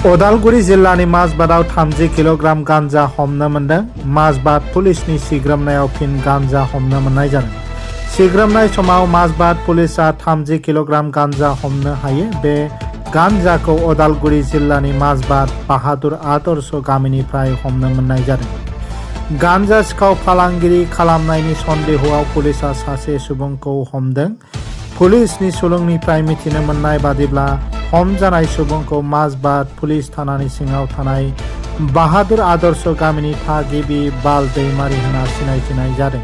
उदालगुरि जिल्लानि माजबादआव 30 किल'ग्राम गान्जा हमनो मोन्दों। माजबाद पुलिसनि सिग्रोमनायाव फिन गान्जा हमनो मोननाय जादों। सिग्रोमनाय समाव माजबाद पुलिसा 30 किल'ग्राम गान्जा हमनो हायो। बे गान्जाखौ उदालगुरि जिल्लानि माजबाद बाहादुर आदर्श गामिनिफ्राय हमनो मोननाय जादों। गान्जा सिखाव फालांगिरि खालामनायनि सन्देहआव पुलिसा सासे सुबुंखौ हमदों। पुलिसनि सुलुंनिफ्राय मिथिनो मोननाय बादिब्ला हमजानाय सुबुंखौ माजबाद पुलिस थानानि सिङाव थानाय बाहादुर आदर्श गामिनि थागिबि बाल दैमारि होनना सिनायथिनाय जादों।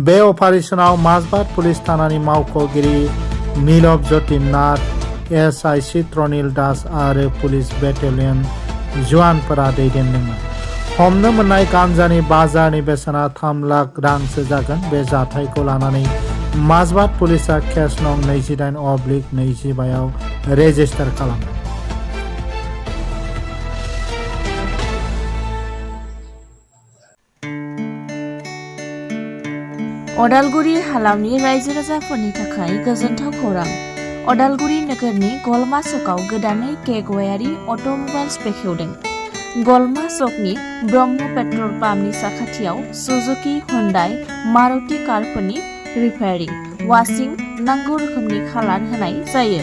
बे अपारेशनाव माजबाद पुलिस थानानि मावख'गिरि नीलभ ज्योति नाथ, SI चित्रनील दास आरो पुलिस बेटेलियन जवानफोरा दैदेनदोंमोन। हमनो मोननाय गान्जानि बाजारनि बेसेना 3 लाख रांसो जागोन। बे जाथायखौ लानानै माजबाद पुलिसा केस नं 28/25 रेजिस्टार खालामो। उदालगुरि हालामनि रायजो राजाफोरनि थाखाय गोजोनथाव खौरां। उदालगुरि नोगोरनि गलमा सकआव गोदानै केगवायारि अट'मबाइल्स बेखेवदों। गलमा सकनि ब्रह्म पेट्रल पाम्पनि साखाथियाव Suzuki, Hyundai, Maruti कारफोरनि repairing, washing, नांगौ रोखोमनि खालार होनाय जायो।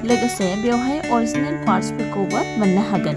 लोगोसे बेवहाय अरिजिनेल पार्ट्सफोरखौबो मोननो हागोन।